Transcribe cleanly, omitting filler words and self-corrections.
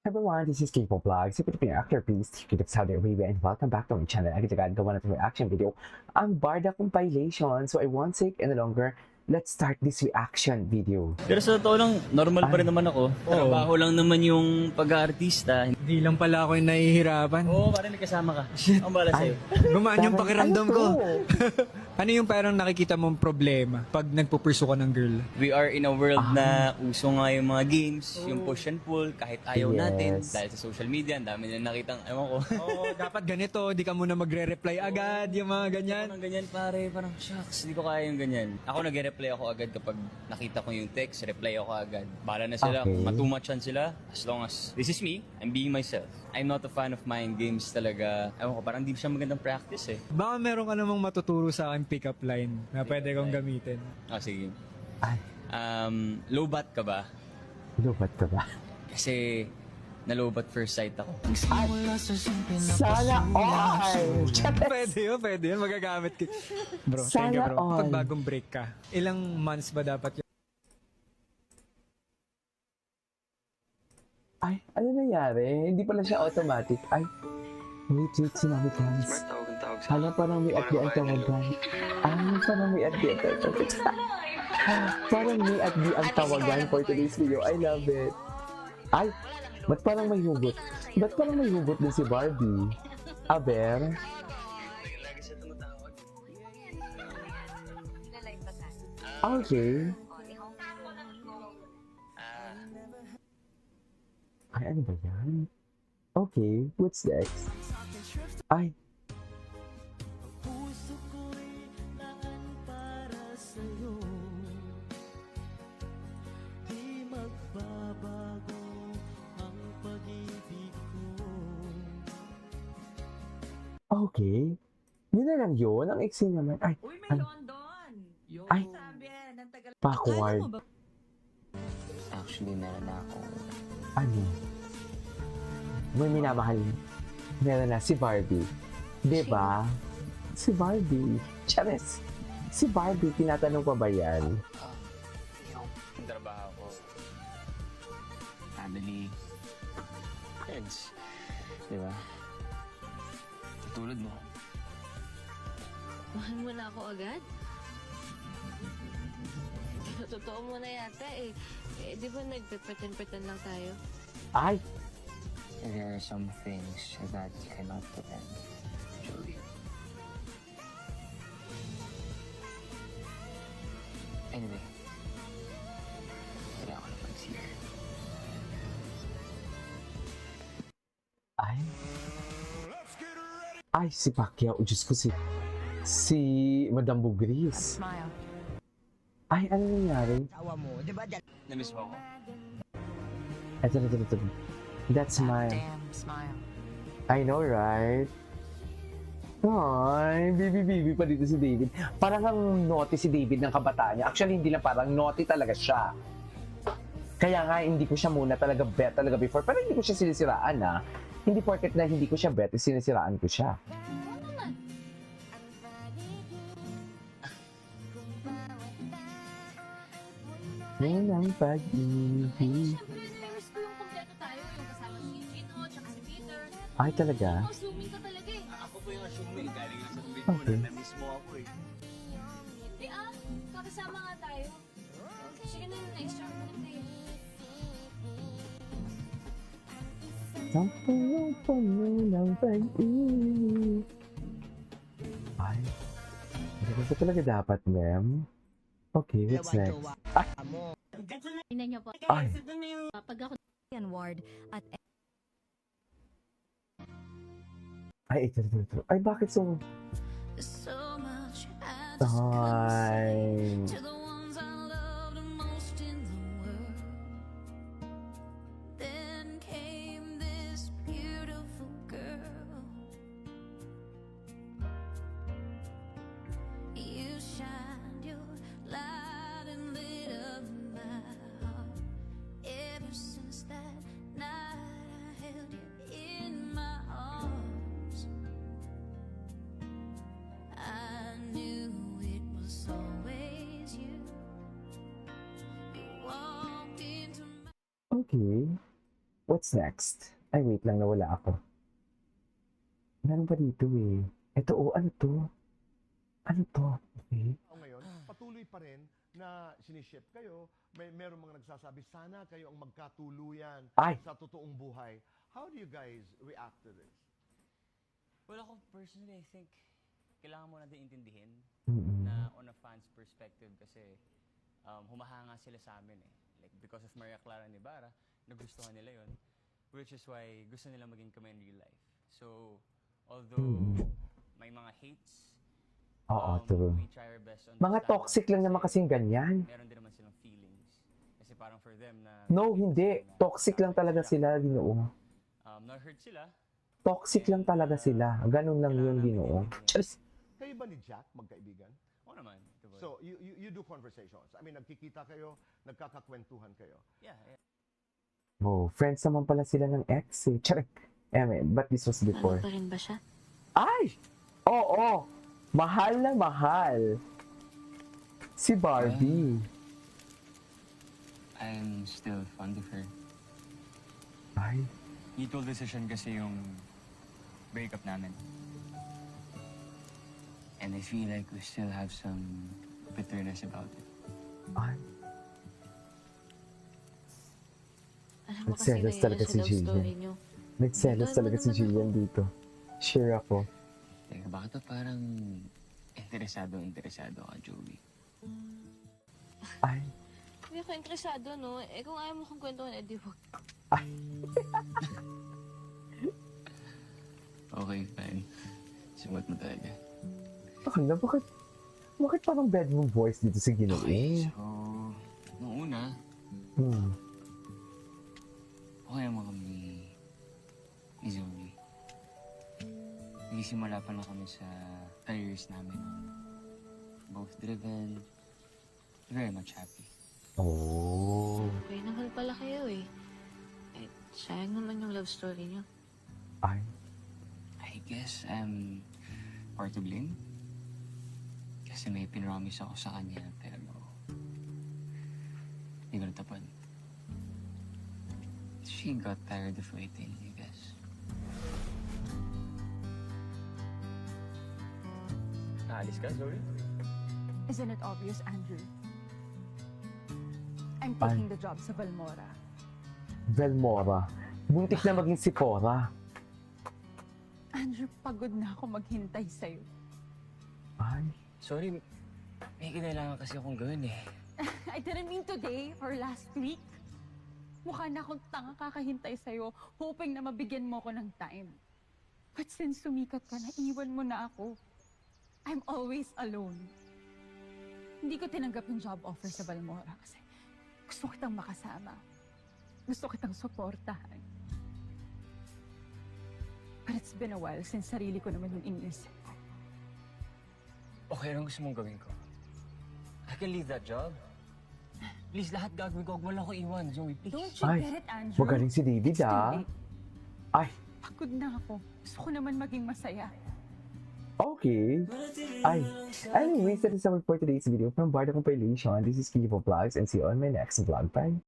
Everyone, this is K-pop Vlog, si Filipino actor piece, Kid of Saudi Arabia, and welcome back to my channel. Agad-agad gawa natin reaction video, ang Barda compilation. So I won't take any longer. Let's start this reaction video. Pero sa totoo lang, normal pa rin naman ako. Trabaho lang naman yung pag-aartista. Hindi lang pala ako yung nahihirapan. Oo, parang nagkasama ka. Ang bala sa'yo. Gumaan yung pakiramdam Ano ko. to? Ano yung parang nakikita mong problema pag nagpupursu ka ng girl? We are in a world na uso nga yung mga games, yung push and pull, kahit ayaw natin. Yes. Dahil sa social media, ang dami na nakitang, ewan ko. Oo, dapat ganito, di ka muna magre-reply agad, yung mga ganyan. Parang ganyan pare, parang shucks, hindi ko kaya yung ganyan. Ako nag-reply ako agad kapag nakita ko yung text, reply ako agad. Bahala na sila, Okay. kung matumatchan sila, as long as this is me, I'm being myself. I'm not a fan of mind games talaga. Ewan ko, parang di siya magandang practice eh. Baka meron ka namang matuturo sa akin pick-up line na pwede kong gamitin. Ah, sige. Ay, Low bat ka ba? lubat ka ba? Kasi na-low bat first sight ako. Sana all! Pwede yun, magagamit ko. Bro, thank you Sana bro. all. Pag bagong break ka, ilang months ba dapat yun? Ay, ano nangyari? Hindi pala siya automatic. Ay, wait, sinabi ka. Hala, parang may at the ang tawagan. Ay, parang may at the ang tawagan. Parang may at the ang tawagan for today's video. I love it. Ay, ba't parang may hugot? Ba't parang may hugot din si Barbie? Aber? Okay. Ay, ano ba yan? Okay, what's next? Ay. Okay. Yun na lang yun. Ang iksi naman. Ay, Uy, may ano? London! Ay. Sabi, ng tagal. Backward. Kala mo ba? Actually, meron na ako. Ano? May minamahal. Meron na si Barbie. Diba? Si Barbie. Charis. Si Barbie, tinatanong pa ba yan? Yung trabaho ko. Family. Friends. Di ba? Tulad mo. Mahal mo na ako agad? Totoo mo na yata eh. Di ba nagpe-pretend lang tayo? Ay! There are some things that you cannot pretend, Julie. Anyway, wala ako na pag-siya. Ay! Ay, si Pacquiao. Diyos ko, si Madam Bugris. Smile. Ay, ano nangyari? Namiss mo ako? Ito. That's my... Damn, smile. I know, right? Ay, baby pa dito si David. Parang ang naughty si David ng kabataan niya. Actually, hindi lang parang naughty talaga siya. Kaya nga, hindi ko siya muna talaga bet talaga before. Pero hindi ko siya sinisiraan, ha? Hindi porket na hindi ko siya bet, sinisiraan ko siya. Walang pag-ibig. Siyempre, nag-rehearse ko yung kompleto tayo. Yung kasama si Gino, tsaka si Peter. Ay, talaga? Assuming ka talaga eh. Ako po yung assuming. Galing lang sa tubig Okay. namiss mo ako eh. Hindi kakasama nga tayo. Sige na, na-extra mo na tayo. Sampung ng pag-ibig. Ay, ganito talaga dapat, ma'am. Okay, what's next? Tingnan niyo po. Ay, Pag ako yan ward at ito. Ay, bakit so... So much Ay. to the ones I loved the most in the world. Then came this beautiful girl. You shined your light and lit up my heart. Ever since that night I held you in my arms. I knew it was always you. What's next? Ay, wait lang, nawala ako. Meron ba dito eh? Ito, oh, ano to? Ano to? Okay. Ngayon, patuloy pa rin na siniship kayo. Meron mga nagsasabi, sana kayo ang magkatuluyan Ay! sa totoong buhay. How do you guys react to this? Well, ako personally, I think kailangan mo na din intindihin Mm-mm. na on a fan's perspective kasi humahanga sila sa amin eh. Like, because of Maria Clara Nibarra, nagustuhan nila yon, which is why gusto nila maging kami in real life. So, although may mga hates, Oo, true. we try our best to Mga understand toxic lang naman kasi kasing ganyan. meron din naman silang feelings. Kasi parang for them na... No, hindi. Toxic lang talaga sila, Ginoo. Na-hurt sila. Toxic lang talaga sila. Ganun lang yun, Ginoo. Charis! Kayo ba ni Jack magkaibigan? Oo naman. Diba? So, you do conversations. I mean, nagkikita kayo, nagkakakwentuhan kayo. yeah. Oh, friends naman pala sila ng ex eh. Charis! But this was before. pa rin ba siya? Ay! Oo! Mahal na mahal! Si Barbie. I'm still fond of her. Ay, Mutual decision kasi yung breakup namin. And I feel like we still have some bitterness about it. ay. Alam mo kasi Nagselos may talaga sa si love Jillian. story niyo. Nagselos Ito, talaga ano si naman Jillian dito. Share ako. Teka, bakit to parang interesado ka, Joey? Ay, Hindi ako interesado, no? Eh, kung ayaw mo kong kwentuhan, eh, di wag. Okay, fine. Sumat mo talaga. ano, bakit parang bedroom voice dito si Ginoo? Okay, so... Noong una, Hmm. okay naman kami ni Zoe. Nagsimula pa lang kami sa careers namin. Both driven, very much happy. Oh. Okay naman pala kayo, eh. Eh, sayang naman yung love story niyo. Ay, I guess I'm part to blame. Kasi may pinromise ako sa kanya, pero hindi ko natapad. She got tired of waiting, I guess. Naalis ka, Zoe? Isn't it obvious, Andrew? I'm taking the job sa Valmora. Velmora. Buntik na maging si Cora. Andrew, pagod na ako maghintay sa'yo. Ay, Sorry, may kinailangan kasi akong gawin eh. I didn't mean today or last week. Mukha na akong tanga kakahintay sa'yo, hoping na mabigyan mo ko ng time. But since sumikat ka na, iwan mo na ako. I'm always alone. Hindi ko tinanggap yung job offer sa Valmora kasi gusto kitang makasama. Gusto kitang suportahan. But it's been a while since sarili ko naman yung iniisip ko. Okay, anong gusto mong gawin ko? I can leave that job. Please, lahat gagawin ko. Huwag mo lang ako iwan, Zoe, please. Don't you Ay, get it, Andrew? magaling si David It's too ah. late. Ay, Pagod na ako. Gusto ko naman maging masaya. okay. Ay, anyways, that is our for today's video from Barda Compilation. This is Kivo Vlogs and see you on my next vlog. Bye.